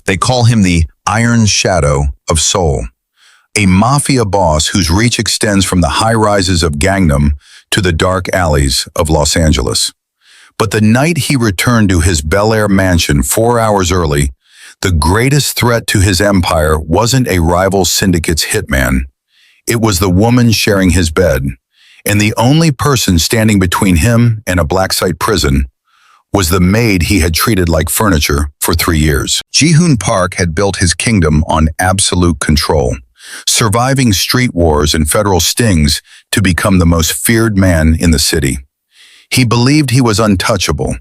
They call him the Iron Shadow of Seoul, a mafia boss whose reach extends from the high rises of Gangnam to the dark alleys of Los Angeles. But the night he returned to his Bel-Air mansion 4 hours early, the greatest threat to his empire wasn't a rival syndicate's hitman. It was the woman sharing his bed, and the only person standing between him and a black site prison was the maid he had treated like furniture for 3 years. Ji-hoon Park had built his kingdom on absolute control, surviving street wars and federal stings to become the most feared man in the city. He believed he was untouchable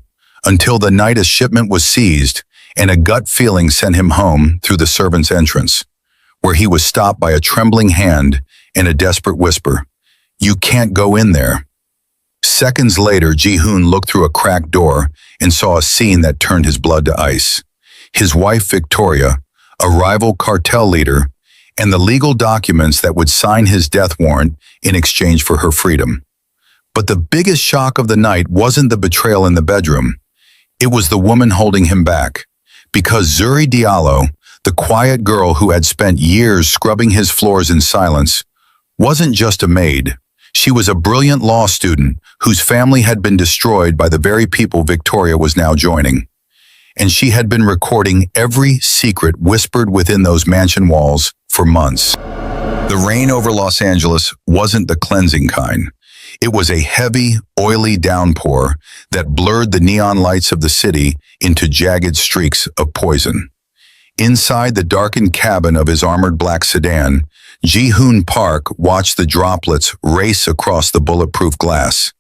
until the night a shipment was seized and a gut feeling sent him home through the servant's entrance, where he was stopped by a trembling hand and a desperate whisper, "You can't go in there." Seconds later, Ji-hoon looked through a cracked door and saw a scene that turned his blood to ice. His wife, Victoria, a rival cartel leader, and the legal documents that would sign his death warrant in exchange for her freedom. But the biggest shock of the night wasn't the betrayal in the bedroom. It was the woman holding him back. Because Zuri, the quiet girl who had spent years scrubbing his floors in silence, wasn't just a maid. She was a brilliant law student whose family had been destroyed by the very people Victoria was now joining. And she had been recording every secret whispered within those mansion walls for months. The rain over Los Angeles wasn't the cleansing kind. It was a heavy, oily downpour that blurred the neon lights of the city into jagged streaks of poison. Inside the darkened cabin of his armored black sedan, Ji-hoon Park watched the droplets race across the bulletproof glass,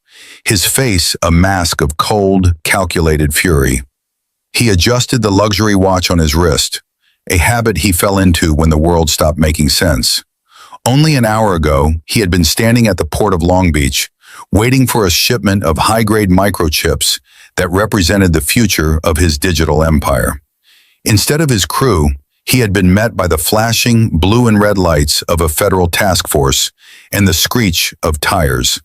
his face a mask of cold, calculated fury. He adjusted the luxury watch on his wrist, a habit he fell into when the world stopped making sense. Only an hour ago, he had been standing at the port of Long Beach, waiting for a shipment of high-grade microchips that represented the future of his digital empire. Instead of his crew, he had been met by the flashing blue and red lights of a federal task force and the screech of tires.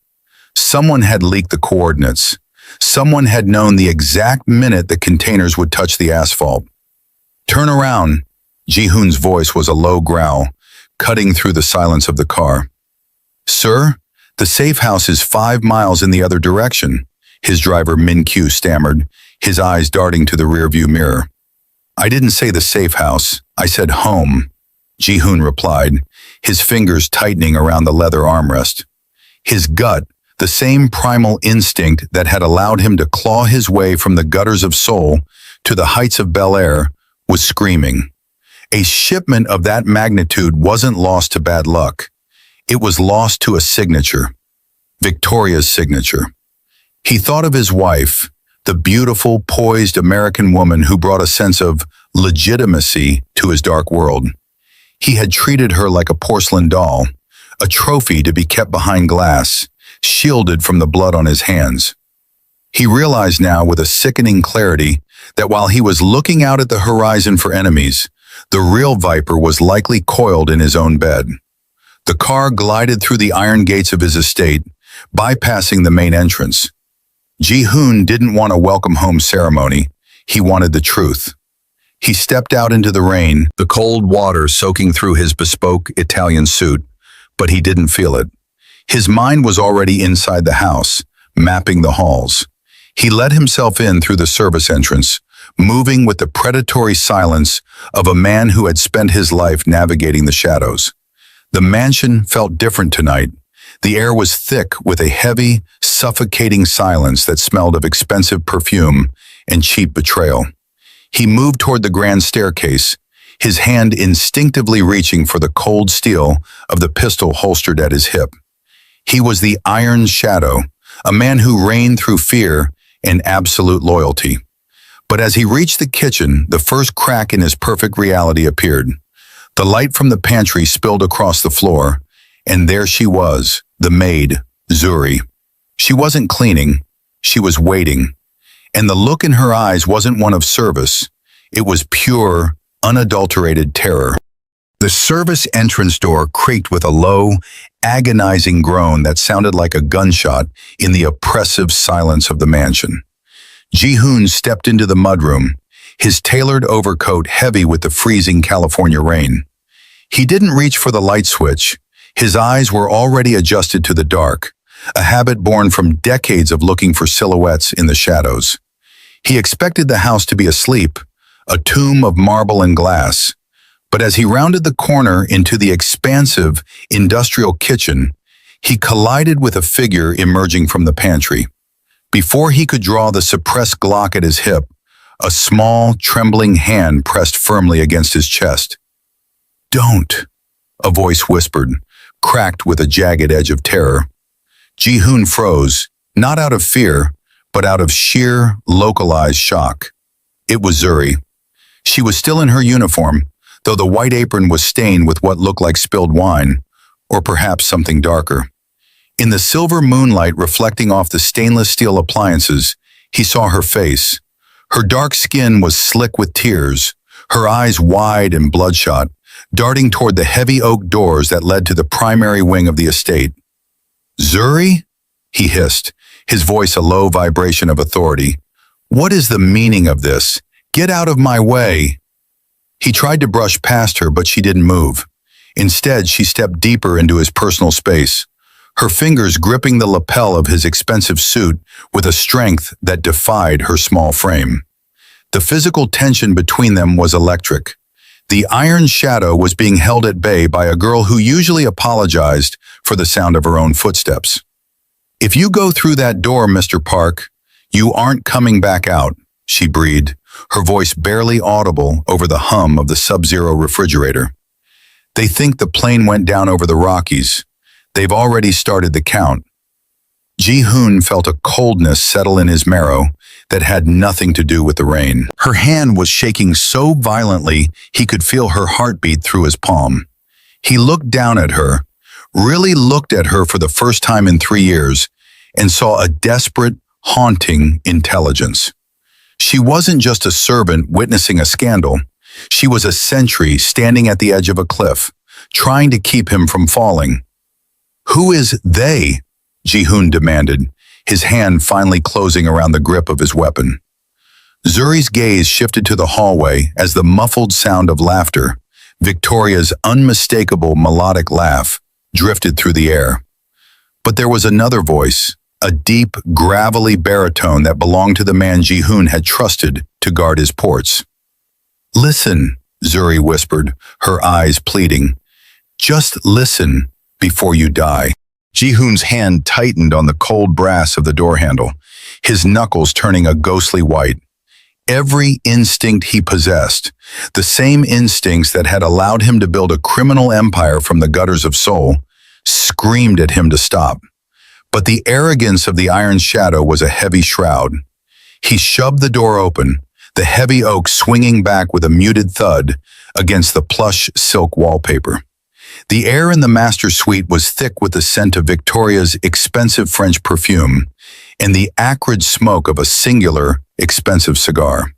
Someone had leaked the coordinates. Someone had known the exact minute the containers would touch the asphalt. "Turn around," Ji-hoon's voice was a low growl, cutting through the silence of the car. "Sir, the safe house is 5 miles in the other direction," his driver Min-kyu stammered, his eyes darting to the rearview mirror. "I didn't say the safe house, I said home," Ji-hoon replied, his fingers tightening around the leather armrest. His gut, the same primal instinct that had allowed him to claw his way from the gutters of Seoul to the heights of Bel-Air, was screaming. A shipment of that magnitude wasn't lost to bad luck. It was lost to a signature, Victoria's signature. He thought of his wife, the beautiful, poised American woman who brought a sense of legitimacy to his dark world. He had treated her like a porcelain doll, a trophy to be kept behind glass, shielded from the blood on his hands. He realized now with a sickening clarity that while he was looking out at the horizon for enemies, the real viper was likely coiled in his own bed. The car glided through the iron gates of his estate, bypassing the main entrance. Ji-hoon didn't want a welcome home ceremony. He wanted the truth. He stepped out into the rain, the cold water soaking through his bespoke Italian suit, but he didn't feel it. His mind was already inside the house, mapping the halls. He let himself in through the service entrance, moving with the predatory silence of a man who had spent his life navigating the shadows. The mansion felt different tonight. The air was thick with a heavy, suffocating silence that smelled of expensive perfume and cheap betrayal. He moved toward the grand staircase, his hand instinctively reaching for the cold steel of the pistol holstered at his hip. He was the Iron Shadow, a man who reigned through fear and absolute loyalty. But as he reached the kitchen, the first crack in his perfect reality appeared. The light from the pantry spilled across the floor, and there she was, the maid, Zuri. She wasn't cleaning, she was waiting. And the look in her eyes wasn't one of service, it was pure, unadulterated terror. The service entrance door creaked with a low, agonizing groan that sounded like a gunshot in the oppressive silence of the mansion. Ji-hoon stepped into the mudroom, his tailored overcoat heavy with the freezing California rain. He didn't reach for the light switch. His eyes were already adjusted to the dark, a habit born from decades of looking for silhouettes in the shadows. He expected the house to be asleep, a tomb of marble and glass. But as he rounded the corner into the expansive, industrial kitchen, he collided with a figure emerging from the pantry. Before he could draw the suppressed Glock at his hip, a small, trembling hand pressed firmly against his chest. "Don't," a voice whispered, cracked with a jagged edge of terror. Ji-hoon froze, not out of fear, but out of sheer, localized shock. It was Zuri. She was still in her uniform, though the white apron was stained with what looked like spilled wine, or perhaps something darker. In the silver moonlight reflecting off the stainless steel appliances, he saw her face. Her dark skin was slick with tears, her eyes wide and bloodshot, darting toward the heavy oak doors that led to the primary wing of the estate. "Zuri?" he hissed, his voice a low vibration of authority. "What is the meaning of this? Get out of my way!" He tried to brush past her, but she didn't move. Instead, she stepped deeper into his personal space, her fingers gripping the lapel of his expensive suit with a strength that defied her small frame. The physical tension between them was electric. The iron shadow was being held at bay by a girl who usually apologized for the sound of her own footsteps. "If you go through that door, Mr. Park, you aren't coming back out," she breathed, her voice barely audible over the hum of the sub-zero refrigerator. "They think the plane went down over the Rockies. They've already started the count." Ji-hoon felt a coldness settle in his marrow that had nothing to do with the rain. Her hand was shaking so violently he could feel her heartbeat through his palm. He looked down at her, really looked at her for the first time in 3 years, and saw a desperate, haunting intelligence. She wasn't just a servant witnessing a scandal. She was a sentry standing at the edge of a cliff, trying to keep him from falling. "Who is they?" Ji-hoon demanded, his hand finally closing around the grip of his weapon. Zuri's gaze shifted to the hallway as the muffled sound of laughter, Victoria's unmistakable melodic laugh, drifted through the air. But there was another voice, a deep, gravelly baritone that belonged to the man Ji-hoon had trusted to guard his ports. "Listen," Zuri whispered, her eyes pleading. "Just listen before you die." Ji-hoon's hand tightened on the cold brass of the door handle, his knuckles turning a ghostly white. Every instinct he possessed, the same instincts that had allowed him to build a criminal empire from the gutters of Seoul, screamed at him to stop. But the arrogance of the iron shadow was a heavy shroud. He shoved the door open, the heavy oak swinging back with a muted thud against the plush silk wallpaper. The air in the master suite was thick with the scent of Victoria's expensive French perfume and the acrid smoke of a singular, expensive cigar.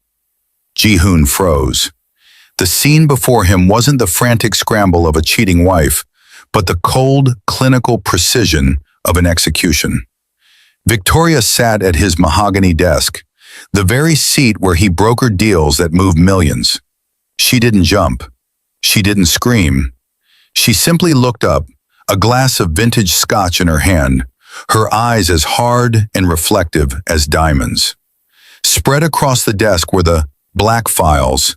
Ji-hoon froze. The scene before him wasn't the frantic scramble of a cheating wife, but the cold, clinical precision of an execution. Victoria sat at his mahogany desk, the very seat where he brokered deals that moved millions. She didn't jump. She didn't scream. She simply looked up, a glass of vintage scotch in her hand, her eyes as hard and reflective as diamonds. Spread across the desk were the black files,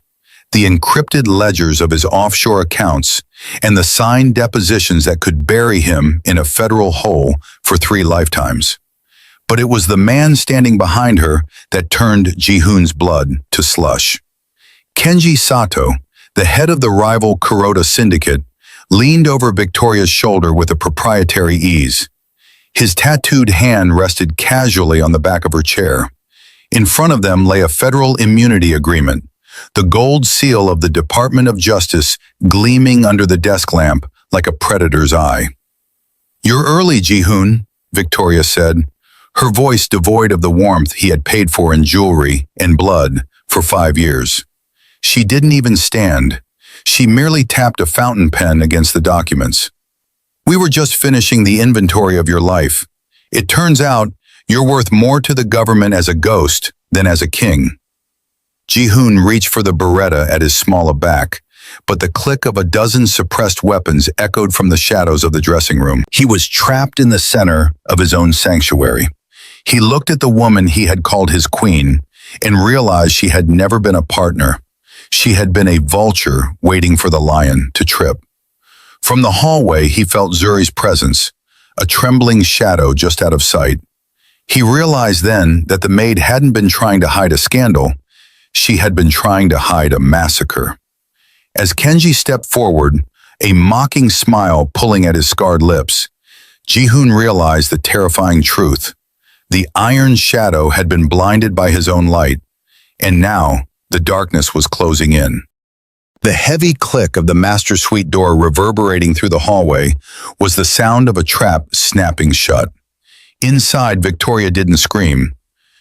the encrypted ledgers of his offshore accounts, and the signed depositions that could bury him in a federal hole for 3 lifetimes. But it was the man standing behind her that turned Ji-hoon's blood to slush. Kenji Sato, the head of the rival Kuroda syndicate, leaned over Victoria's shoulder with a proprietary ease. His tattooed hand rested casually on the back of her chair. In front of them lay a federal immunity agreement, the gold seal of the Department of Justice gleaming under the desk lamp like a predator's eye. "You're early, Ji-hoon," Victoria said, her voice devoid of the warmth he had paid for in jewelry and blood for 5 years. She didn't even stand. She merely tapped a fountain pen against the documents. "We were just finishing the inventory of your life. It turns out you're worth more to the government as a ghost than as a king." Ji-hoon reached for the Beretta at his smaller back, but the click of a dozen suppressed weapons echoed from the shadows of the dressing room. He was trapped in the center of his own sanctuary. He looked at the woman he had called his queen and realized she had never been a partner. She had been a vulture waiting for the lion to trip. From the hallway, he felt Zuri's presence, a trembling shadow just out of sight. He realized then that the maid hadn't been trying to hide a scandal. She had been trying to hide a massacre. As Kenji stepped forward, a mocking smile pulling at his scarred lips, Ji-hoon realized the terrifying truth. The iron shadow had been blinded by his own light, and now the darkness was closing in. The heavy click of the master suite door reverberating through the hallway was the sound of a trap snapping shut. Inside, Victoria didn't scream.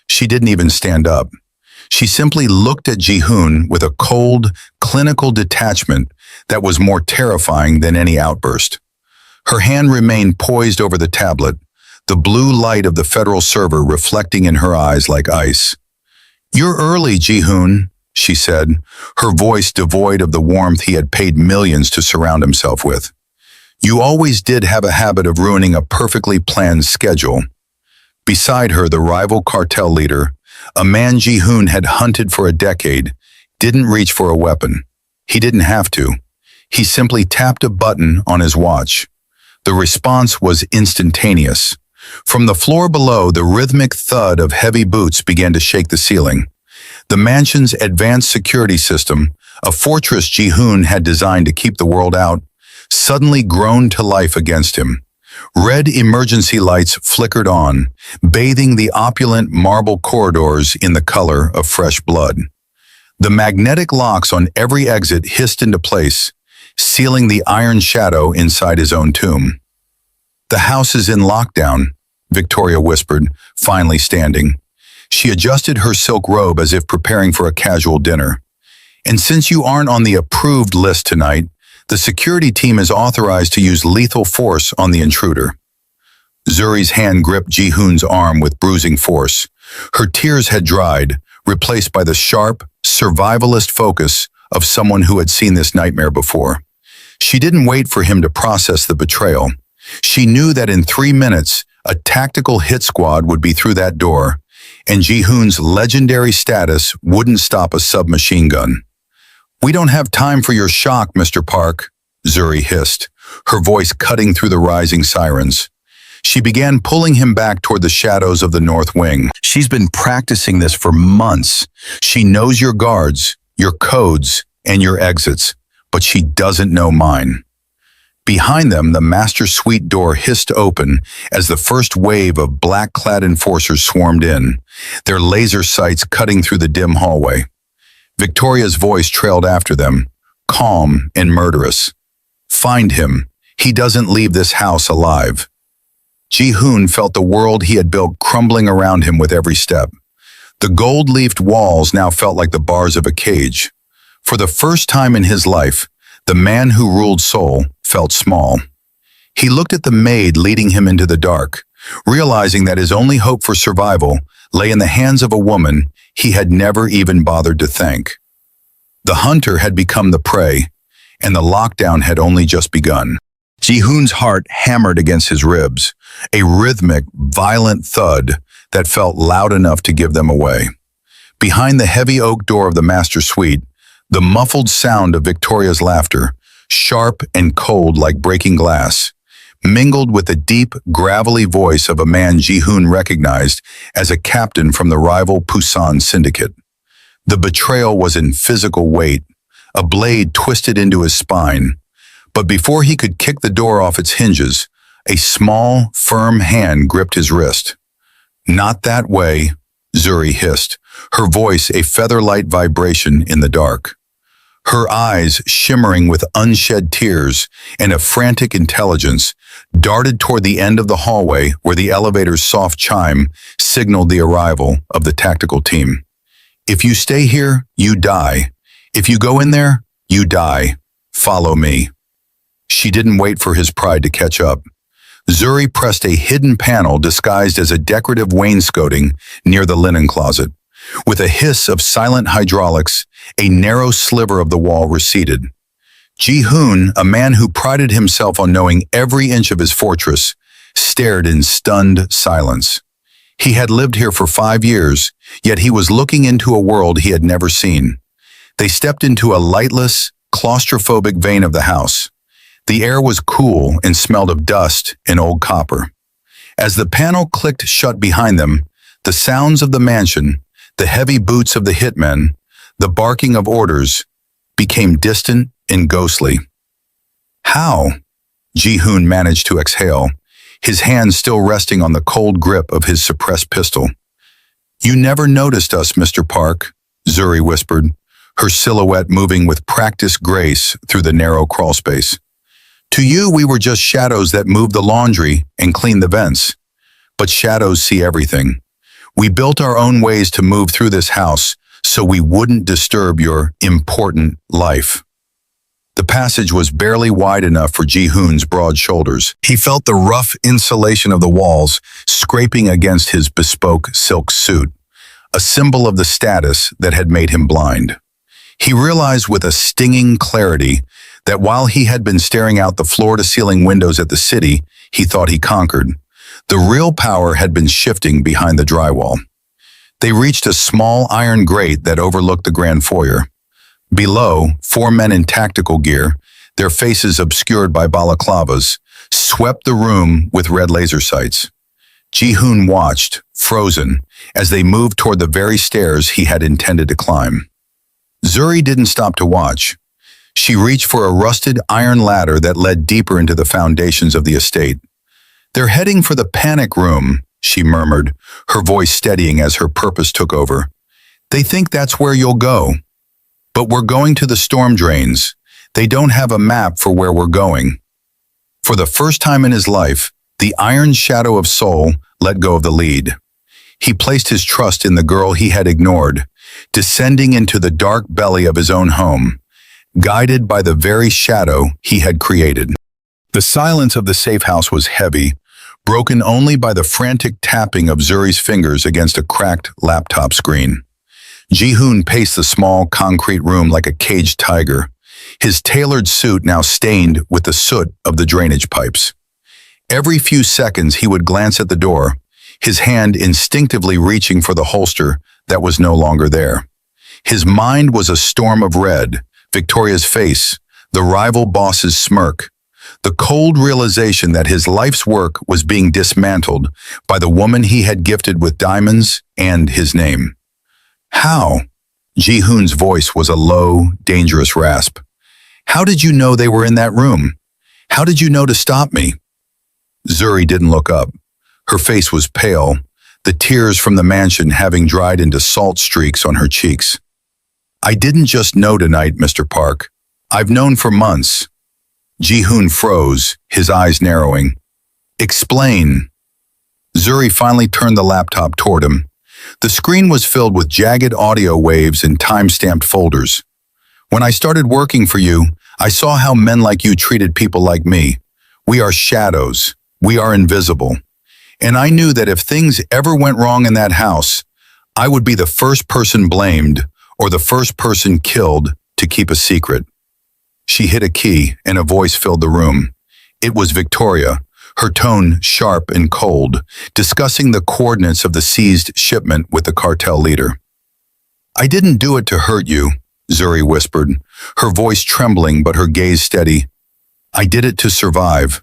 She didn't even stand up. She simply looked at Ji-hoon with a cold, clinical detachment that was more terrifying than any outburst. Her hand remained poised over the tablet, the blue light of the federal server reflecting in her eyes like ice. "You're early, Ji-hoon," she said, her voice devoid of the warmth he had paid millions to surround himself with. "You always did have a habit of ruining a perfectly planned schedule." Beside her, the rival cartel leader, a man Ji-hoon had hunted for a decade, didn't reach for a weapon. He didn't have to. He simply tapped a button on his watch. The response was instantaneous. From the floor below, the rhythmic thud of heavy boots began to shake the ceiling. The mansion's advanced security system, a fortress Ji-hoon had designed to keep the world out, suddenly groaned to life against him. Red emergency lights flickered on, bathing the opulent marble corridors in the color of fresh blood. The magnetic locks on every exit hissed into place, sealing the iron shadow inside his own tomb. "The house is in lockdown," Victoria whispered, finally standing. She adjusted her silk robe as if preparing for a casual dinner. "And since you aren't on the approved list tonight, the security team is authorized to use lethal force on the intruder." Zuri's hand gripped Ji-hoon's arm with bruising force. Her tears had dried, replaced by the sharp, survivalist focus of someone who had seen this nightmare before. She didn't wait for him to process the betrayal. She knew that in 3 minutes, a tactical hit squad would be through that door, and Ji-hoon's legendary status wouldn't stop a submachine gun. "We don't have time for your shock, Mr. Park," Zuri hissed, her voice cutting through the rising sirens. She began pulling him back toward the shadows of the north wing. "She's been practicing this for months. She knows your guards, your codes, and your exits, but she doesn't know mine." Behind them, the master suite door hissed open as the first wave of black-clad enforcers swarmed in, their laser sights cutting through the dim hallway. Victoria's voice trailed after them, calm and murderous. "Find him. He doesn't leave this house alive." Ji-hoon felt the world he had built crumbling around him with every step. The gold-leafed walls now felt like the bars of a cage. For the first time in his life, the man who ruled Seoul felt small. He looked at the maid leading him into the dark, realizing that his only hope for survival lay in the hands of a woman he had never even bothered to thank. The hunter had become the prey, and the lockdown had only just begun. Ji-hoon's heart hammered against his ribs, a rhythmic, violent thud that felt loud enough to give them away. Behind the heavy oak door of the master suite, the muffled sound of Victoria's laughter, sharp and cold like breaking glass, mingled with the deep, gravelly voice of a man Ji-hoon recognized as a captain from the rival Pusan syndicate. The betrayal was in physical weight, a blade twisted into his spine. But before he could kick the door off its hinges, a small, firm hand gripped his wrist. "Not that way," Zuri hissed, her voice a feather-light vibration in the dark. Her eyes, shimmering with unshed tears and a frantic intelligence, darted toward the end of the hallway where the elevator's soft chime signaled the arrival of the tactical team. "If you stay here, you die. If you go in there, you die. Follow me." She didn't wait for his pride to catch up. Zuri pressed a hidden panel disguised as a decorative wainscoting near the linen closet. With a hiss of silent hydraulics, a narrow sliver of the wall receded. Ji-hoon, a man who prided himself on knowing every inch of his fortress, stared in stunned silence. He had lived here for 5 years, yet he was looking into a world he had never seen. They stepped into a lightless, claustrophobic vein of the house. The air was cool and smelled of dust and old copper. As the panel clicked shut behind them, the sounds of the mansion, the heavy boots of the hitmen, the barking of orders, became distant and ghostly. How? Ji-hoon managed to exhale, his hand still resting on the cold grip of his suppressed pistol. "You never noticed us, Mr. Park," Zuri whispered, her silhouette moving with practiced grace through the narrow crawlspace. "To you, we were just shadows that moved the laundry and cleaned the vents. But shadows see everything. We built our own ways to move through this house so we wouldn't disturb your important life." The passage was barely wide enough for Ji-hoon's broad shoulders. He felt the rough insulation of the walls scraping against his bespoke silk suit, a symbol of the status that had made him blind. He realized with a stinging clarity that while he had been staring out the floor-to-ceiling windows at the city he thought he conquered, the real power had been shifting behind the drywall. They reached a small iron grate that overlooked the grand foyer. Below, 4 men in tactical gear, their faces obscured by balaclavas, swept the room with red laser sights. Ji-hoon watched, frozen, as they moved toward the very stairs he had intended to climb. Zuri didn't stop to watch. She reached for a rusted iron ladder that led deeper into the foundations of the estate. "They're heading for the panic room," she murmured, her voice steadying as her purpose took over. "They think that's where you'll go. But we're going to the storm drains. They don't have a map for where we're going." For the first time in his life, the iron shadow of Seoul let go of the lead. He placed his trust in the girl he had ignored, descending into the dark belly of his own home, guided by the very shadow he had created. The silence of the safe house was heavy, broken only by the frantic tapping of Zuri's fingers against a cracked laptop screen. Ji-hoon paced the small, concrete room like a caged tiger, his tailored suit now stained with the soot of the drainage pipes. Every few seconds he would glance at the door, his hand instinctively reaching for the holster that was no longer there. His mind was a storm of red, Victoria's face, the rival boss's smirk, the cold realization that his life's work was being dismantled by the woman he had gifted with diamonds and his name. "How?" Ji-hoon's voice was a low, dangerous rasp. "How did you know they were in that room? How did you know to stop me?" Zuri didn't look up. Her face was pale, the tears from the mansion having dried into salt streaks on her cheeks. "I didn't just know tonight, Mr. Park. I've known for months." Ji-hoon froze, his eyes narrowing. "Explain." Zuri finally turned the laptop toward him. The screen was filled with jagged audio waves and time-stamped folders. "When I started working for you, I saw how men like you treated people like me. We are shadows. We are invisible. And I knew that if things ever went wrong in that house, I would be the first person blamed or the first person killed to keep a secret." She hit a key and a voice filled the room. It was Victoria, her tone sharp and cold, discussing the coordinates of the seized shipment with the cartel leader. "I didn't do it to hurt you," Zuri whispered, her voice trembling but her gaze steady. "I did it to survive.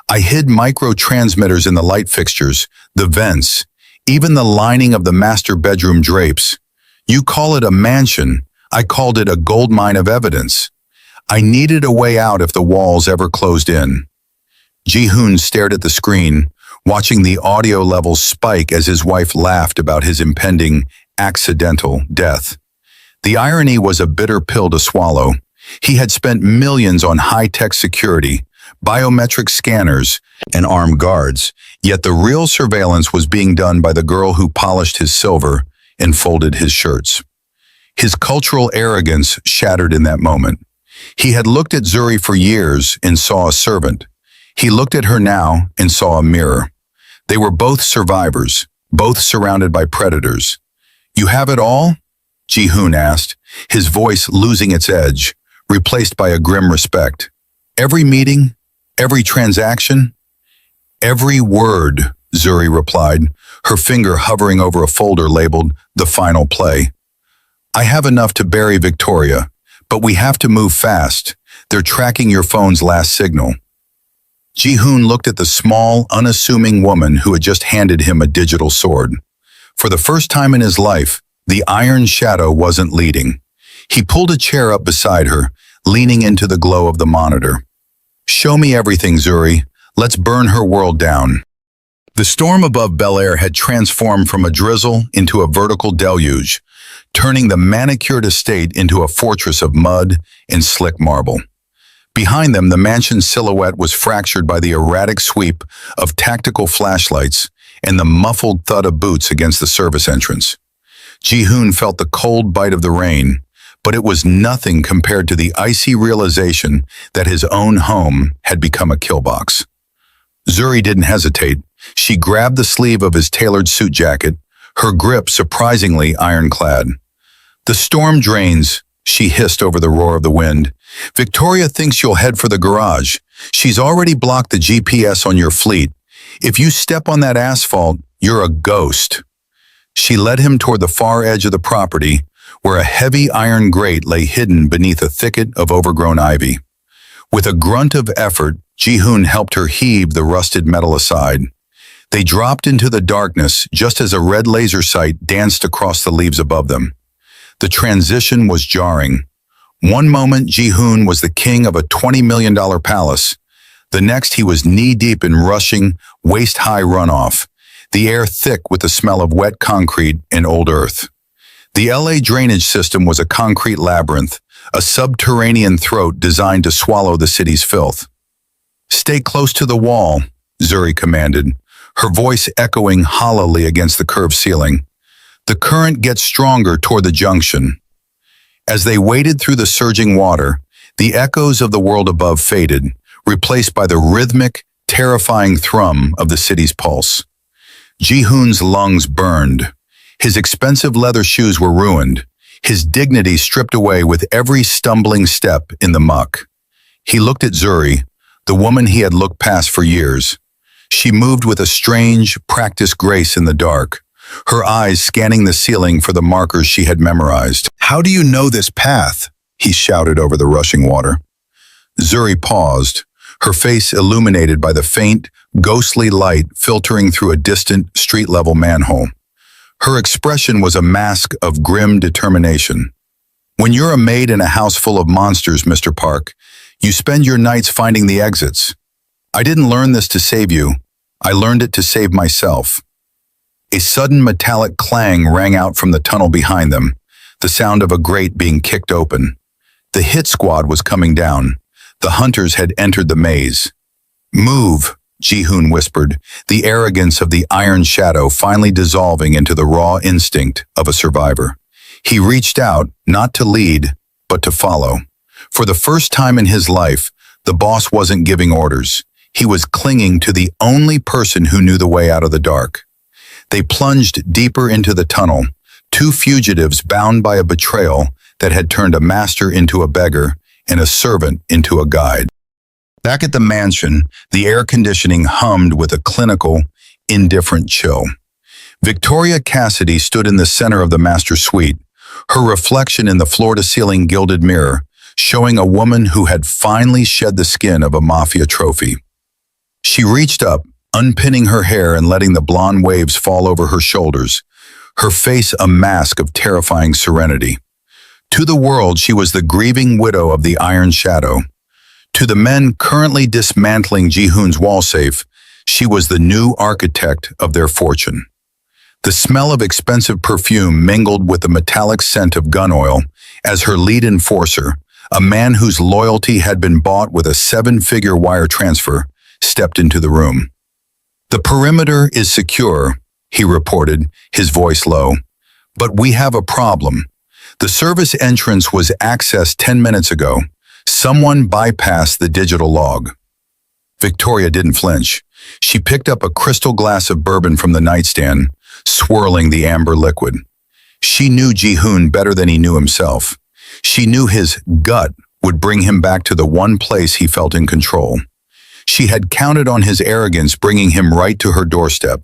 I hid micro-transmitters in the light fixtures, the vents, even the lining of the master bedroom drapes. You call it a mansion, I called it a goldmine of evidence. I needed a way out if the walls ever closed in." Ji-hoon stared at the screen, watching the audio levels spike as his wife laughed about his impending, accidental death. The irony was a bitter pill to swallow. He had spent millions on high-tech security, biometric scanners, and armed guards, yet the real surveillance was being done by the girl who polished his silver and folded his shirts. His cultural arrogance shattered in that moment. He had looked at Zuri for years and saw a servant. He looked at her now and saw a mirror. They were both survivors, both surrounded by predators. You have it all? Ji-hoon asked, his voice losing its edge, replaced by a grim respect. Every meeting? Every transaction? Every word, Zuri replied, her finger hovering over a folder labeled The Final Play. I have enough to bury Victoria, but we have to move fast. They're tracking your phone's last signal. Ji-hoon looked at the small, unassuming woman who had just handed him a digital sword. For the first time in his life, the Iron Shadow wasn't leading. He pulled a chair up beside her, leaning into the glow of the monitor. Show me everything, Zuri. Let's burn her world down. The storm above Bel-Air had transformed from a drizzle into a vertical deluge, turning the manicured estate into a fortress of mud and slick marble. Behind them, the mansion's silhouette was fractured by the erratic sweep of tactical flashlights and the muffled thud of boots against the service entrance. Ji-hoon felt the cold bite of the rain, but it was nothing compared to the icy realization that his own home had become a killbox. Zuri didn't hesitate. She grabbed the sleeve of his tailored suit jacket, her grip surprisingly ironclad. The storm drains, she hissed over the roar of the wind. Victoria thinks you'll head for the garage. She's already blocked the GPS on your fleet. If you step on that asphalt, you're a ghost. She led him toward the far edge of the property, where a heavy iron grate lay hidden beneath a thicket of overgrown ivy. With a grunt of effort, Ji-hoon helped her heave the rusted metal aside. They dropped into the darkness just as a red laser sight danced across the leaves above them. The transition was jarring. One moment, Ji-hoon was the king of a $20 million palace. The next, he was knee-deep in rushing, waist-high runoff, the air thick with the smell of wet concrete and old earth. The LA drainage system was a concrete labyrinth, a subterranean throat designed to swallow the city's filth. Stay close to the wall, Zuri commanded, her voice echoing hollowly against the curved ceiling. The current gets stronger toward the junction. As they waded through the surging water, the echoes of the world above faded, replaced by the rhythmic, terrifying thrum of the city's pulse. Ji-hoon's lungs burned. His expensive leather shoes were ruined, his dignity stripped away with every stumbling step in the muck. He looked at Zuri, the woman he had looked past for years. She moved with a strange, practiced grace in the dark, her eyes scanning the ceiling for the markers she had memorized. How do you know this path? He shouted over the rushing water. Zuri paused, her face illuminated by the faint, ghostly light filtering through a distant, street-level manhole. Her expression was a mask of grim determination. When you're a maid in a house full of monsters, Mr. Park, you spend your nights finding the exits. I didn't learn this to save you. I learned it to save myself. A sudden metallic clang rang out from the tunnel behind them, the sound of a grate being kicked open. The hit squad was coming down. The hunters had entered the maze. Move, Ji-hoon whispered, the arrogance of the Iron Shadow finally dissolving into the raw instinct of a survivor. He reached out, not to lead, but to follow. For the first time in his life, the boss wasn't giving orders. He was clinging to the only person who knew the way out of the dark. They plunged deeper into the tunnel, two fugitives bound by a betrayal that had turned a master into a beggar and a servant into a guide. Back at the mansion, the air conditioning hummed with a clinical, indifferent chill. Victoria Cassidy stood in the center of the master suite, her reflection in the floor-to-ceiling gilded mirror, showing a woman who had finally shed the skin of a Mafia trophy. She reached up, unpinning her hair and letting the blonde waves fall over her shoulders, her face a mask of terrifying serenity. To the world, she was the grieving widow of the Iron Shadow. To the men currently dismantling Ji-hoon's wall safe, she was the new architect of their fortune. The smell of expensive perfume mingled with the metallic scent of gun oil as her lead enforcer, a man whose loyalty had been bought with a 7-figure wire transfer, stepped into the room. The perimeter is secure, he reported, his voice low. But we have a problem. The service entrance was accessed 10 minutes ago. Someone bypassed the digital log. Victoria didn't flinch. She picked up a crystal glass of bourbon from the nightstand, swirling the amber liquid. She knew Ji-hoon better than he knew himself. She knew his gut would bring him back to the one place he felt in control. She had counted on his arrogance bringing him right to her doorstep.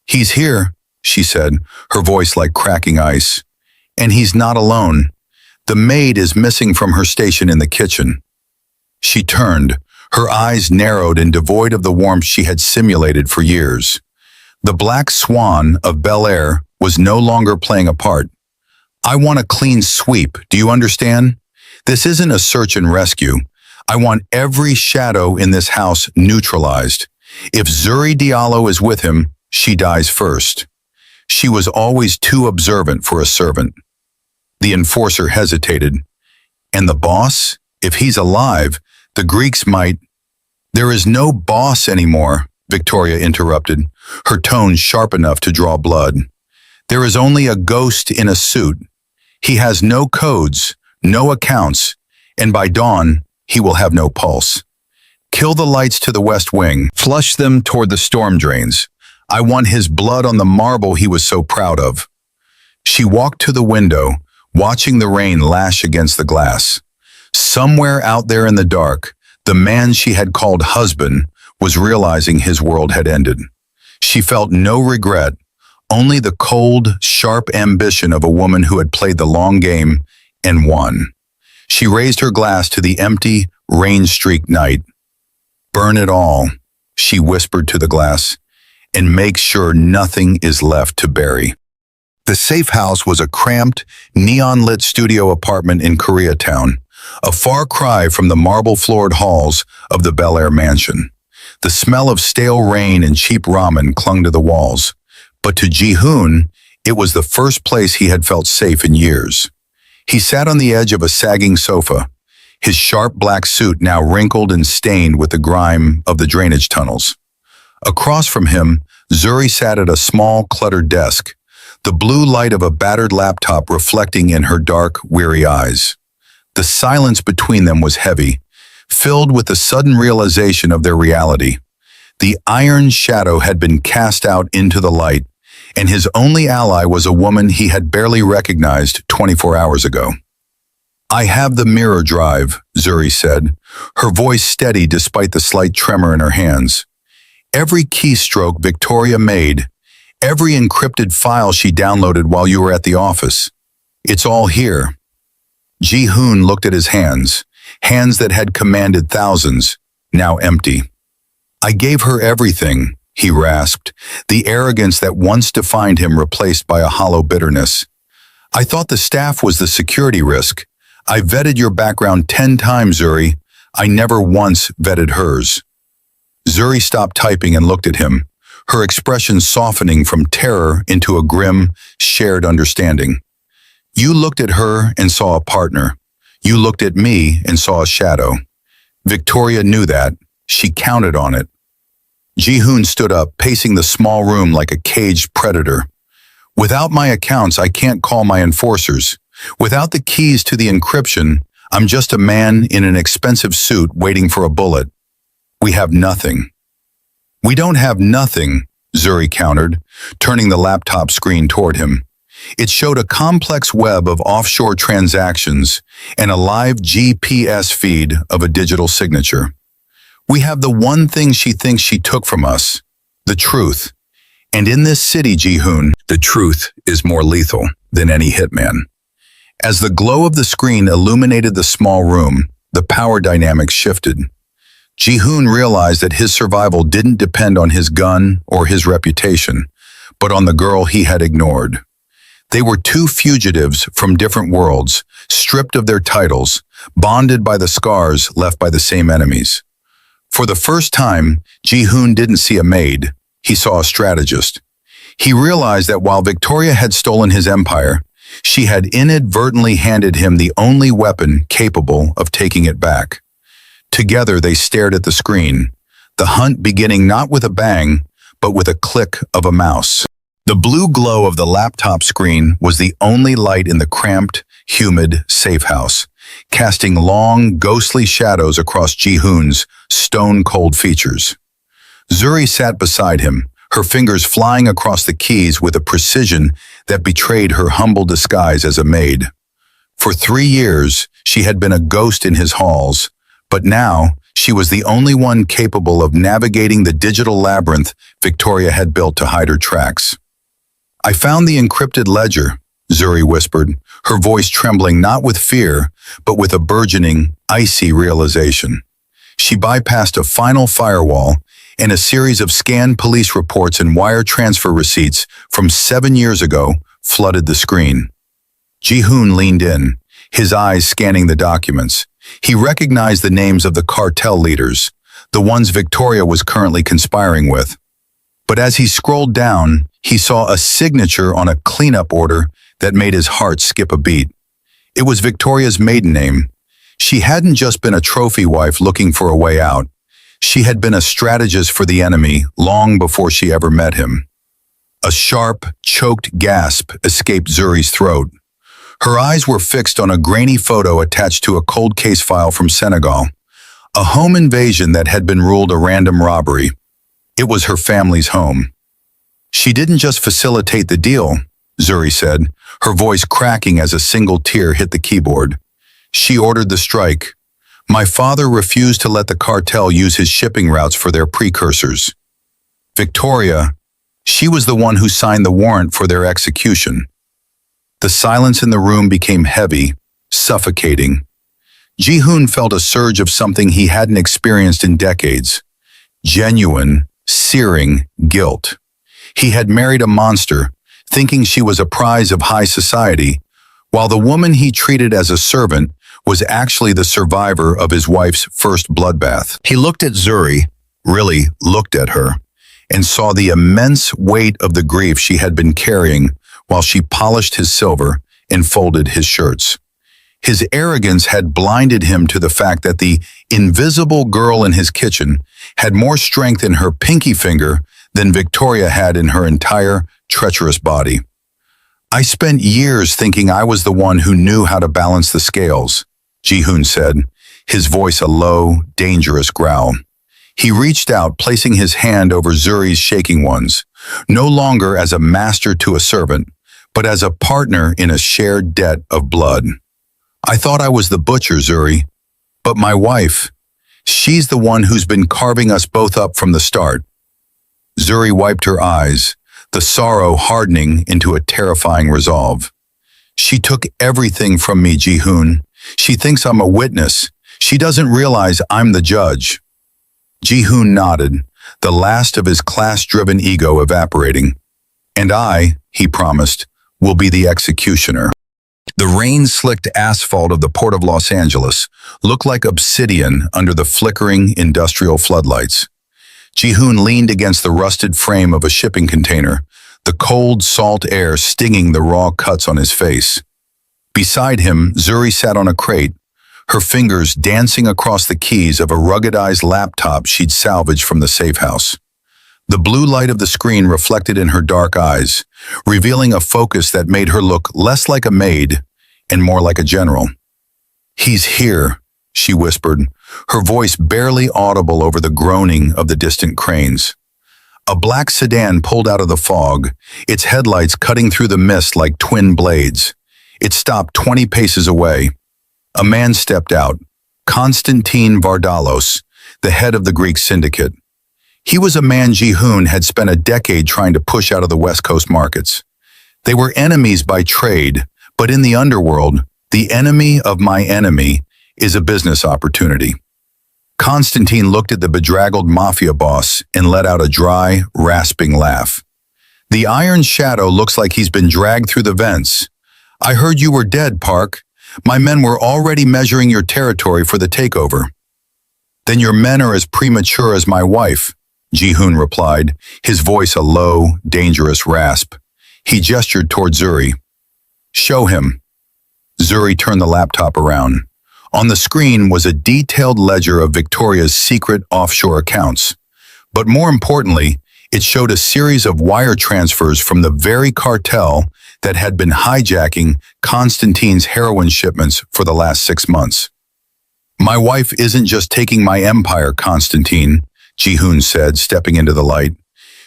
"He's here," she said, her voice like cracking ice. "And he's not alone. The maid is missing from her station in the kitchen." She turned, her eyes narrowed and devoid of the warmth she had simulated for years. The black swan of Bel-Air was no longer playing a part. "I want a clean sweep, do you understand? This isn't a search and rescue. I want every shadow in this house neutralized. If Zuri Diallo is with him, she dies first." She was always too observant for a servant. The enforcer hesitated. "And the boss? If he's alive, the Greeks might—" "There is no boss anymore," Victoria interrupted, her tone sharp enough to draw blood. "There is only a ghost in a suit. He has no codes, no accounts, and by dawn, he will have no pulse. Kill the lights to the west wing, flush them toward the storm drains. I want his blood on the marble he was so proud of." She walked to the window, watching the rain lash against the glass. Somewhere out there in the dark, the man she had called husband was realizing his world had ended. She felt no regret, only the cold, sharp ambition of a woman who had played the long game and won. She raised her glass to the empty, rain-streaked night. "Burn it all," she whispered to the glass, "and make sure nothing is left to bury." The safe house was a cramped, neon-lit studio apartment in Koreatown, a far cry from the marble-floored halls of the Bel-Air mansion. The smell of stale rain and cheap ramen clung to the walls, but to Ji-hoon, it was the first place he had felt safe in years. He sat on the edge of a sagging sofa, his sharp black suit now wrinkled and stained with the grime of the drainage tunnels. Across from him, Zuri sat at a small, cluttered desk, the blue light of a battered laptop reflecting in her dark, weary eyes. The silence between them was heavy, filled with the sudden realization of their reality. The iron shadow had been cast out into the light, and his only ally was a woman he had barely recognized 24 hours ago. "I have the mirror drive," Zuri said, her voice steady despite the slight tremor in her hands. "Every keystroke Victoria made, every encrypted file she downloaded while you were at the office. It's all here." Ji-hoon looked at his hands that had commanded thousands, now empty. "I gave her everything," he rasped, the arrogance that once defined him replaced by a hollow bitterness. "I thought the staff was the security risk. I vetted your background 10 times, Zuri. I never once vetted hers." Zuri stopped typing and looked at him, her expression softening from terror into a grim, shared understanding. "You looked at her and saw a partner. You looked at me and saw a shadow. Victoria knew that. She counted on it." Ji-hoon stood up, pacing the small room like a caged predator. "Without my accounts, I can't call my enforcers. Without the keys to the encryption, I'm just a man in an expensive suit waiting for a bullet. We have nothing." "We don't have nothing," Zuri countered, turning the laptop screen toward him. It showed a complex web of offshore transactions and a live GPS feed of a digital signature. "We have the one thing she thinks she took from us, the truth. And in this city, Ji-hoon, the truth is more lethal than any hitman." As the glow of the screen illuminated the small room, the power dynamics shifted. Ji-hoon realized that his survival didn't depend on his gun or his reputation, but on the girl he had ignored. They were two fugitives from different worlds, stripped of their titles, bonded by the scars left by the same enemies. For the first time, Ji-hoon didn't see a maid, he saw a strategist. He realized that while Victoria had stolen his empire, she had inadvertently handed him the only weapon capable of taking it back. Together they stared at the screen, the hunt beginning not with a bang, but with a click of a mouse. The blue glow of the laptop screen was the only light in the cramped, humid safe house, casting long, ghostly shadows across Ji-hoon's stone-cold features. Zuri sat beside him, her fingers flying across the keys with a precision that betrayed her humble disguise as a maid. For 3 years, she had been a ghost in his halls, but now she was the only one capable of navigating the digital labyrinth Victoria had built to hide her tracks. "I found the encrypted ledger," Zuri whispered, her voice trembling not with fear, but with a burgeoning, icy realization. She bypassed a final firewall, and a series of scanned police reports and wire transfer receipts from 7 years ago flooded the screen. Ji-hoon leaned in, his eyes scanning the documents. He recognized the names of the cartel leaders, the ones Victoria was currently conspiring with. But as he scrolled down, he saw a signature on a cleanup order that made his heart skip a beat. It was Victoria's maiden name. She hadn't just been a trophy wife looking for a way out. She had been a strategist for the enemy long before she ever met him. A sharp, choked gasp escaped Zuri's throat. Her eyes were fixed on a grainy photo attached to a cold case file from Senegal, a home invasion that had been ruled a random robbery. It was her family's home. "She didn't just facilitate the deal," Zuri said, her voice cracking as a single tear hit the keyboard. "She ordered the strike. My father refused to let the cartel use his shipping routes for their precursors. Victoria, she was the one who signed the warrant for their execution." The silence in the room became heavy, suffocating. Ji-hoon felt a surge of something he hadn't experienced in decades. Genuine, searing guilt. He had married a monster, thinking she was a prize of high society, while the woman he treated as a servant was actually the survivor of his wife's first bloodbath. He looked at Zuri, really looked at her, and saw the immense weight of the grief she had been carrying while she polished his silver and folded his shirts. His arrogance had blinded him to the fact that the invisible girl in his kitchen had more strength in her pinky finger than Victoria had in her entire treacherous body. "I spent years thinking I was the one who knew how to balance the scales," Ji-hoon said, his voice a low, dangerous growl. He reached out, placing his hand over Zuri's shaking ones, no longer as a master to a servant, but as a partner in a shared debt of blood. "I thought I was the butcher, Zuri, but my wife, she's the one who's been carving us both up from the start." Zuri wiped her eyes, the sorrow hardening into a terrifying resolve. "She took everything from me, Ji-hoon. She thinks I'm a witness. She doesn't realize I'm the judge." Ji-hoon nodded, the last of his class-driven ego evaporating. "And I," he promised, "will be the executioner." The rain-slicked asphalt of the Port of Los Angeles looked like obsidian under the flickering industrial floodlights. Ji-hoon leaned against the rusted frame of a shipping container, the cold, salt air stinging the raw cuts on his face. Beside him, Zuri sat on a crate, her fingers dancing across the keys of a ruggedized laptop she'd salvaged from the safe house. The blue light of the screen reflected in her dark eyes, revealing a focus that made her look less like a maid and more like a general. "He's here," she whispered, her voice barely audible over the groaning of the distant cranes. A black sedan pulled out of the fog, its headlights cutting through the mist like twin blades. It stopped 20 paces away. A man stepped out, Konstantin Vardalos, the head of the Greek syndicate. He was a man Ji-hoon had spent a decade trying to push out of the West Coast markets. They were enemies by trade, but in the underworld, the enemy of my enemy is a business opportunity. Konstantin looked at the bedraggled Mafia boss and let out a dry, rasping laugh. "The Iron Shadow looks like he's been dragged through the vents. I heard you were dead, Park. My men were already measuring your territory for the takeover." "Then your men are as premature as my wife," Ji-hoon replied, his voice a low, dangerous rasp. He gestured toward Zuri. "Show him." Zuri turned the laptop around. On the screen was a detailed ledger of Victoria's secret offshore accounts. But more importantly, it showed a series of wire transfers from the very cartel that had been hijacking Konstantin's heroin shipments for the last 6 months. "My wife isn't just taking my empire, Konstantin," Ji-hoon said, stepping into the light.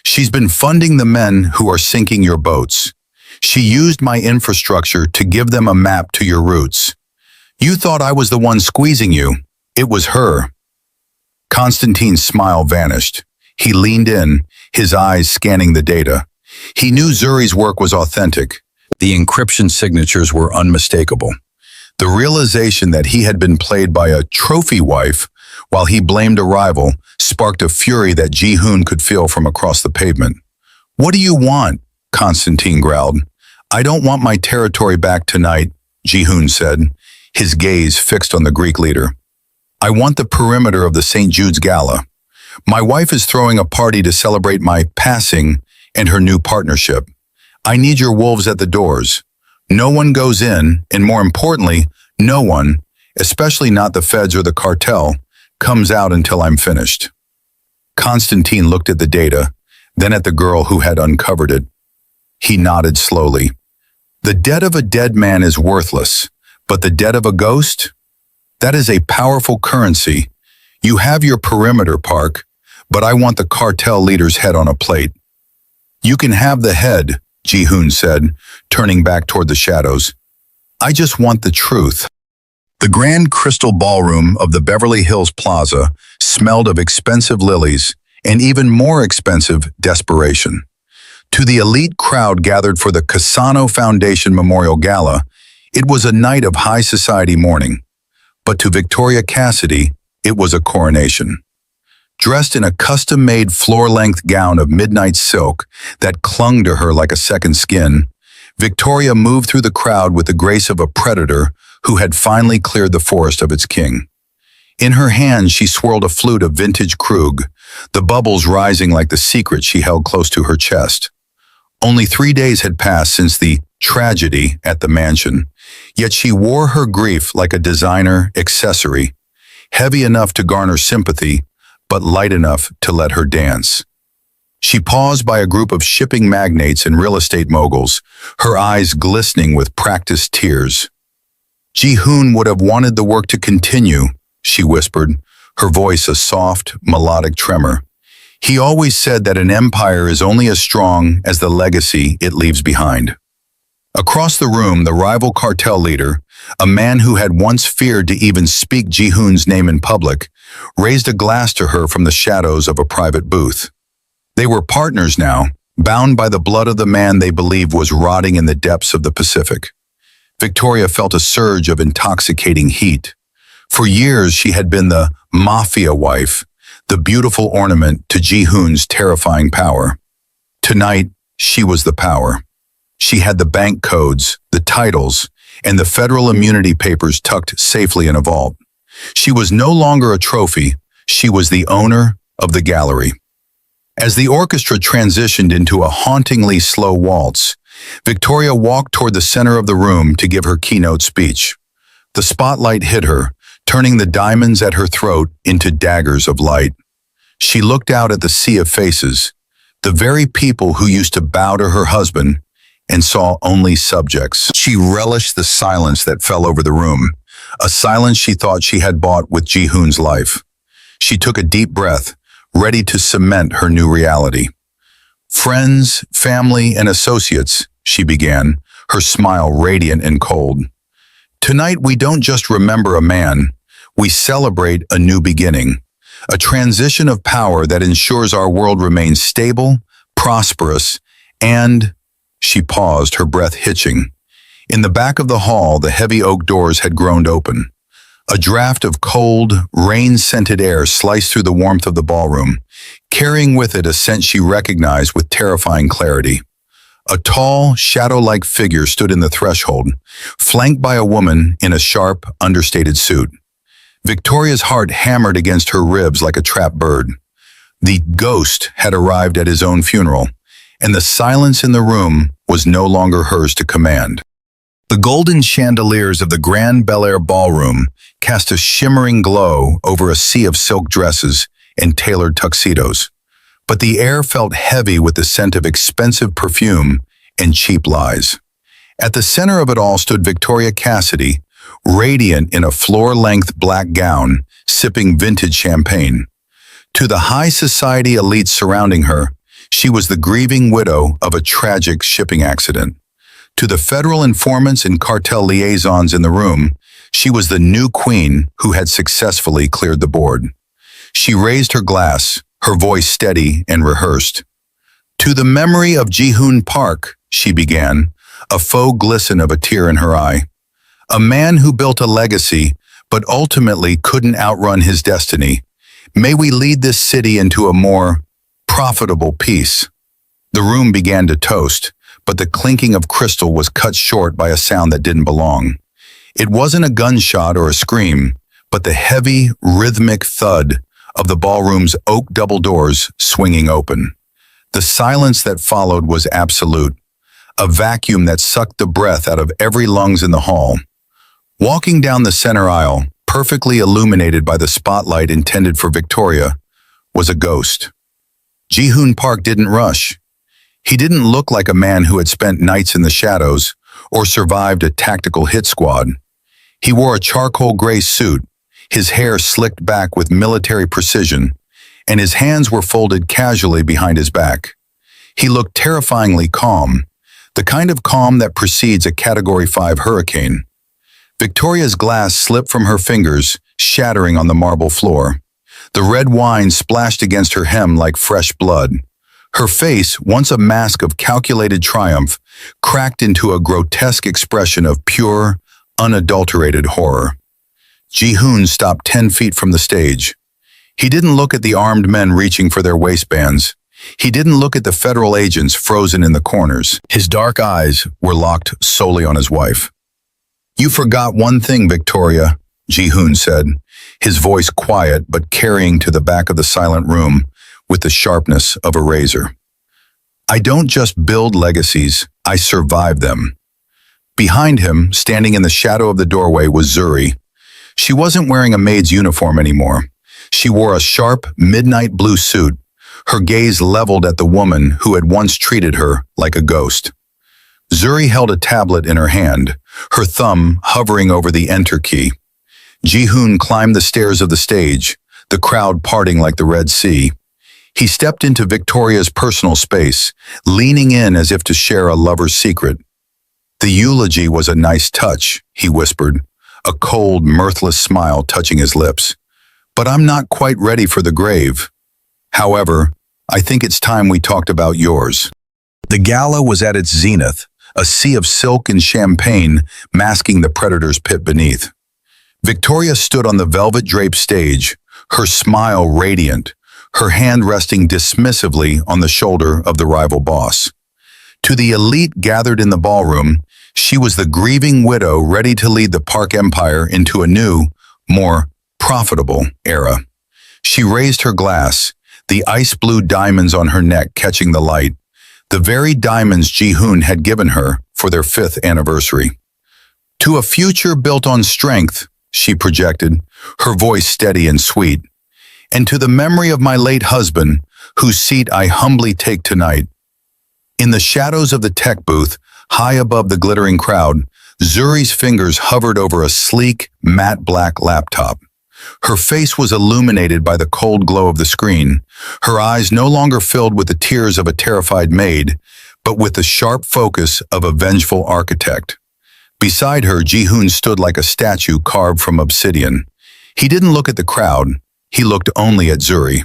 She's been funding the men who are sinking your boats. She used my infrastructure to give them a map to your routes. You thought I was the one squeezing you. It was her." Constantine's smile vanished. He leaned in, his eyes scanning the data. He knew Zuri's work was authentic. The encryption signatures were unmistakable. The realization that he had been played by a trophy wife while he blamed a rival sparked a fury that Ji-hoon could feel from across the pavement. "What do you want?" Constantine growled. "I don't want my territory back tonight," Ji-hoon said, his gaze fixed on the Greek leader. "I want the perimeter of the St. Jude's Gala. My wife is throwing a party to celebrate my passing and her new partnership. I need your wolves at the doors. No one goes in, and more importantly, no one, especially not the feds or the cartel, comes out until I'm finished." Constantine looked at the data, then at the girl who had uncovered it. He nodded slowly. "The debt of a dead man is worthless, but the debt of a ghost? That is a powerful currency. You have your perimeter, Park, but I want the cartel leader's head on a plate." "You can have the head," Ji-hoon said, turning back toward the shadows. "I just want the truth." The grand crystal ballroom of the Beverly Hills Plaza smelled of expensive lilies and even more expensive desperation. To the elite crowd gathered for the Cassano Foundation Memorial Gala, it was a night of high society mourning. But to Victoria Cassidy, it was a coronation. Dressed in a custom-made floor-length gown of midnight silk that clung to her like a second skin, Victoria moved through the crowd with the grace of a predator who had finally cleared the forest of its king. In her hand, she swirled a flute of vintage Krug, the bubbles rising like the secret she held close to her chest. Only 3 days had passed since the tragedy at the mansion, yet she wore her grief like a designer accessory, heavy enough to garner sympathy, but light enough to let her dance. She paused by a group of shipping magnates and real estate moguls, her eyes glistening with practiced tears. "Ji-hoon would have wanted the work to continue," she whispered, her voice a soft, melodic tremor. "He always said that an empire is only as strong as the legacy it leaves behind." Across the room, the rival cartel leader, a man who had once feared to even speak Ji-hoon's name in public, raised a glass to her from the shadows of a private booth. They were partners now, bound by the blood of the man they believed was rotting in the depths of the Pacific. Victoria felt a surge of intoxicating heat. For years, she had been the Mafia wife, the beautiful ornament to Ji-hoon's terrifying power. Tonight, she was the power. She had the bank codes, the titles, and the federal immunity papers tucked safely in a vault. She was no longer a trophy, she was the owner of the gallery. As the orchestra transitioned into a hauntingly slow waltz, Victoria walked toward the center of the room to give her keynote speech. The spotlight hit her, turning the diamonds at her throat into daggers of light. She looked out at the sea of faces, the very people who used to bow to her husband, and saw only subjects. She relished the silence that fell over the room, a silence she thought she had bought with Ji-hoon's life. She took a deep breath, ready to cement her new reality. "Friends, family, and associates," she began, her smile radiant and cold. "Tonight we don't just remember a man, we celebrate a new beginning, a transition of power that ensures our world remains stable, prosperous, and..." She paused, her breath hitching. In the back of the hall, the heavy oak doors had groaned open. A draft of cold, rain-scented air sliced through the warmth of the ballroom, carrying with it a scent she recognized with terrifying clarity. A tall, shadow-like figure stood in the threshold, flanked by a woman in a sharp, understated suit. Victoria's heart hammered against her ribs like a trapped bird. The ghost had arrived at his own funeral, and the silence in the room was no longer hers to command. The golden chandeliers of the grand Bel-Air ballroom cast a shimmering glow over a sea of silk dresses and tailored tuxedos, but the air felt heavy with the scent of expensive perfume and cheap lies. At the center of it all stood Victoria Cassidy, radiant in a floor-length black gown, sipping vintage champagne. To the high society elites surrounding her, She was the grieving widow of a tragic shipping accident. To the federal informants and cartel liaisons in the room, she was the new queen who had successfully cleared the board. She raised her glass, her voice steady and rehearsed. "To the memory of Ji-hoon Park," she began, a faux glisten of a tear in her eye. "A man who built a legacy, but ultimately couldn't outrun his destiny. May we lead this city into a more profitable peace." The room began to toast, but the clinking of crystal was cut short by a sound that didn't belong. It wasn't a gunshot or a scream, but the heavy, rhythmic thud of the ballroom's oak double doors swinging open. The silence that followed was absolute, a vacuum that sucked the breath out of every lungs in the hall. Walking down the center aisle, perfectly illuminated by the spotlight intended for Victoria, was a ghost. Ji-hoon Park didn't rush. He didn't look like a man who had spent nights in the shadows or survived a tactical hit squad. He wore a charcoal gray suit, his hair slicked back with military precision, and his hands were folded casually behind his back. He looked terrifyingly calm, the kind of calm that precedes a Category 5 hurricane. Victoria's glass slipped from her fingers, shattering on the marble floor. The red wine splashed against her hem like fresh blood. Her face, once a mask of calculated triumph, cracked into a grotesque expression of pure, unadulterated horror. Ji-hoon stopped 10 feet from the stage. He didn't look at the armed men reaching for their waistbands. He didn't look at the federal agents frozen in the corners. His dark eyes were locked solely on his wife. "You forgot one thing, Victoria," Ji-hoon said, his voice quiet but carrying to the back of the silent room with the sharpness of a razor. "I don't just build legacies, I survive them." Behind him, standing in the shadow of the doorway, was Zuri. She wasn't wearing a maid's uniform anymore. She wore a sharp, midnight blue suit, her gaze leveled at the woman who had once treated her like a ghost. Zuri held a tablet in her hand, her thumb hovering over the enter key. Ji-hoon climbed the stairs of the stage, the crowd parting like the Red Sea. He stepped into Victoria's personal space, leaning in as if to share a lover's secret. "The eulogy was a nice touch," he whispered, a cold, mirthless smile touching his lips. "But I'm not quite ready for the grave. However, I think it's time we talked about yours." The gala was at its zenith, a sea of silk and champagne masking the predator's pit beneath. Victoria stood on the velvet-draped stage, her smile radiant, her hand resting dismissively on the shoulder of the rival boss. To the elite gathered in the ballroom, she was the grieving widow ready to lead the Park Empire into a new, more profitable era. She raised her glass, the ice-blue diamonds on her neck catching the light, the very diamonds Ji-hoon had given her for their 5th anniversary. "To a future built on strength," she projected, her voice steady and sweet. "And to the memory of my late husband, whose seat I humbly take tonight." In the shadows of the tech booth, high above the glittering crowd, Zuri's fingers hovered over a sleek, matte black laptop. Her face was illuminated by the cold glow of the screen, her eyes no longer filled with the tears of a terrified maid, but with the sharp focus of a vengeful architect. Beside her, Ji-hoon stood like a statue carved from obsidian. He didn't look at the crowd, he looked only at Zuri.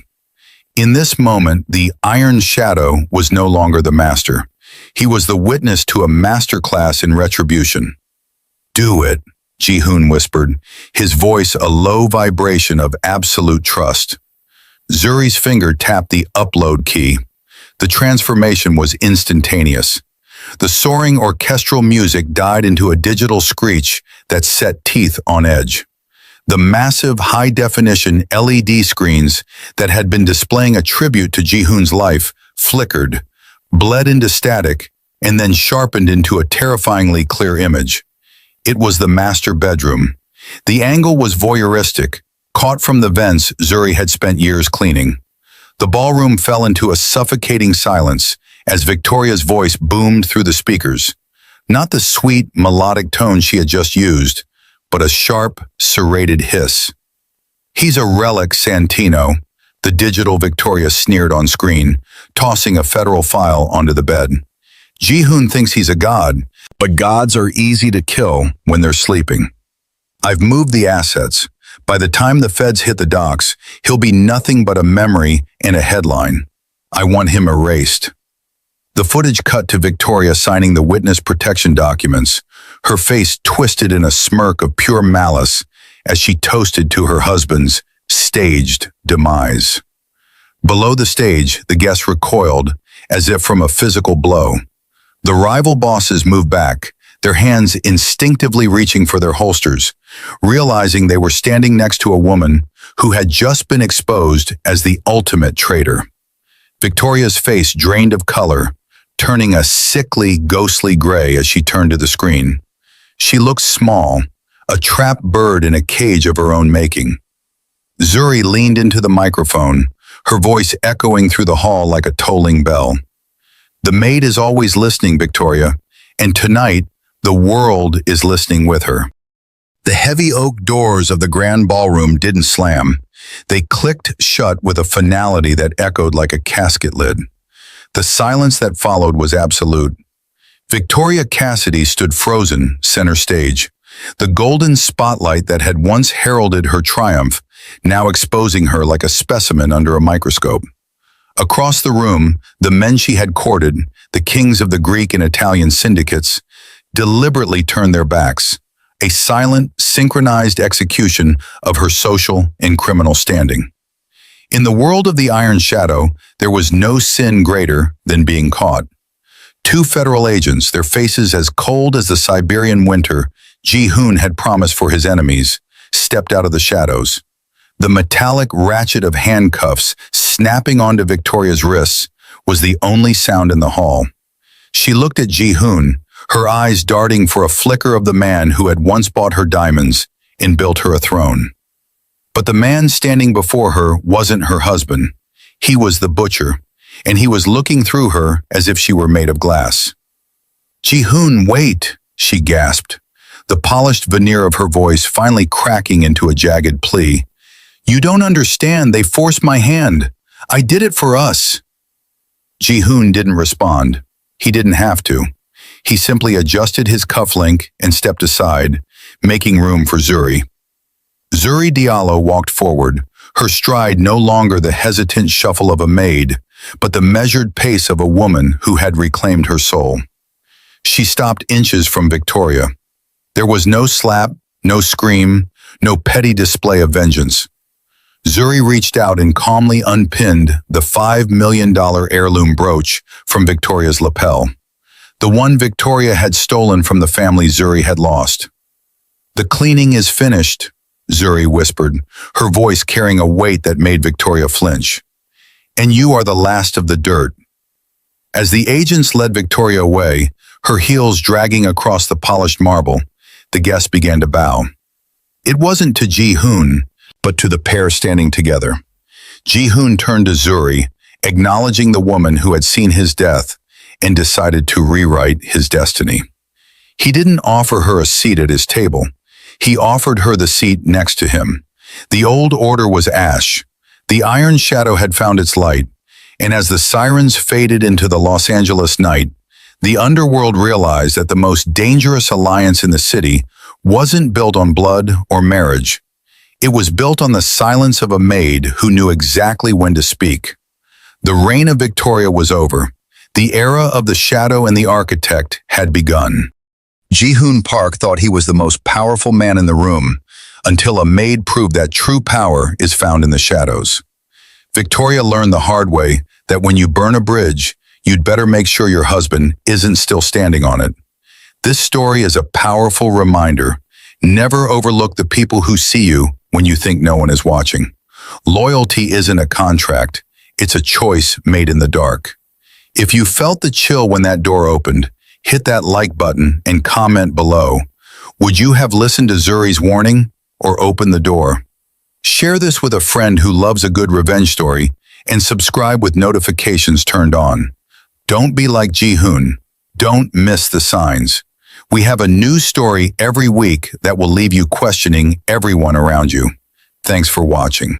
In this moment, the Iron Shadow was no longer the master. He was the witness to a masterclass in retribution. "Do it," Ji-hoon whispered, his voice a low vibration of absolute trust. Zuri's finger tapped the upload key. The transformation was instantaneous. The soaring orchestral music died into a digital screech that set teeth on edge. The massive high-definition LED screens that had been displaying a tribute to Ji-hoon's life flickered, bled into static, and then sharpened into a terrifyingly clear image. It was the master bedroom. The angle was voyeuristic, caught from the vents Zuri had spent years cleaning. The ballroom fell into a suffocating silence as Victoria's voice boomed through the speakers. Not the sweet, melodic tone she had just used, but a sharp, serrated hiss. "He's a relic, Santino." The the digital Victoria sneered on screen, tossing a federal file onto the bed. Ji-hoon thinks he's a god, but gods are easy to kill when they're sleeping. I've moved the assets. By the time the feds hit the docks, he'll be nothing but a memory and a headline. I want him erased. The footage cut to Victoria signing the witness protection documents, her face twisted in a smirk of pure malice as she toasted to her husband's staged demise. Below the stage, the guests recoiled as if from a physical blow. The rival bosses moved back, their hands instinctively reaching for their holsters, realizing they were standing next to a woman who had just been exposed as the ultimate traitor. Victoria's face drained of color, turning a sickly, ghostly gray as she turned to the screen. She looked small, a trapped bird in a cage of her own making. Zuri leaned into the microphone, her voice echoing through the hall like a tolling bell. The maid is always listening, Victoria, and tonight, the world is listening with her. The heavy oak doors of the grand ballroom didn't slam. They clicked shut with a finality that echoed like a casket lid. The silence that followed was absolute. Victoria Cassidy stood frozen center stage, the golden spotlight that had once heralded her triumph, now exposing her like a specimen under a microscope. Across the room, the men she had courted, the kings of the Greek and Italian syndicates, deliberately turned their backs, a silent, synchronized execution of her social and criminal standing. In the world of the Iron Shadow, there was no sin greater than being caught. Two federal agents, their faces as cold as the Siberian winter Ji-hoon had promised for his enemies, stepped out of the shadows. The metallic ratchet of handcuffs snapping onto Victoria's wrists was the only sound in the hall. She looked at Ji-hoon, her eyes darting for a flicker of the man who had once bought her diamonds and built her a throne. But the man standing before her wasn't her husband. He was the butcher, and he was looking through her as if she were made of glass. "Ji-hoon, wait," she gasped, the polished veneer of her voice finally cracking into a jagged plea. "You don't understand, they forced my hand. I did it for us." Ji-hoon didn't respond. He didn't have to. He simply adjusted his cufflink and stepped aside, making room for Zuri. Zuri Diallo walked forward, her stride no longer the hesitant shuffle of a maid, but the measured pace of a woman who had reclaimed her soul. She stopped inches from Victoria. There was no slap, no scream, no petty display of vengeance. Zuri reached out and calmly unpinned the $5 million heirloom brooch from Victoria's lapel, the one Victoria had stolen from the family Zuri had lost. "The cleaning is finished," Zuri whispered, her voice carrying a weight that made Victoria flinch. "And you are the last of the dirt." As the agents led Victoria away, her heels dragging across the polished marble, the guests began to bow. It wasn't to Ji-hoon, but to the pair standing together. Ji-hoon turned to Zuri, acknowledging the woman who had seen his death and decided to rewrite his destiny. He didn't offer her a seat at his table. He offered her the seat next to him. The old order was ash. The Iron Shadow had found its light, and as the sirens faded into the Los Angeles night, the underworld realized that the most dangerous alliance in the city wasn't built on blood or marriage. It was built on the silence of a maid who knew exactly when to speak. The reign of Victoria was over. The era of the shadow and the architect had begun. Ji-hoon Park thought he was the most powerful man in the room, until a maid proved that true power is found in the shadows. Victoria learned the hard way that when you burn a bridge, you'd better make sure your husband isn't still standing on it. This story is a powerful reminder. Never overlook the people who see you when you think no one is watching. Loyalty isn't a contract. It's a choice made in the dark. If you felt the chill when that door opened, hit that like button and comment below. Would you have listened to Zuri's warning or opened the door? Share this with a friend who loves a good revenge story and subscribe with notifications turned on. Don't be like Ji-hoon. Don't miss the signs. We have a new story every week that will leave you questioning everyone around you. Thanks for watching.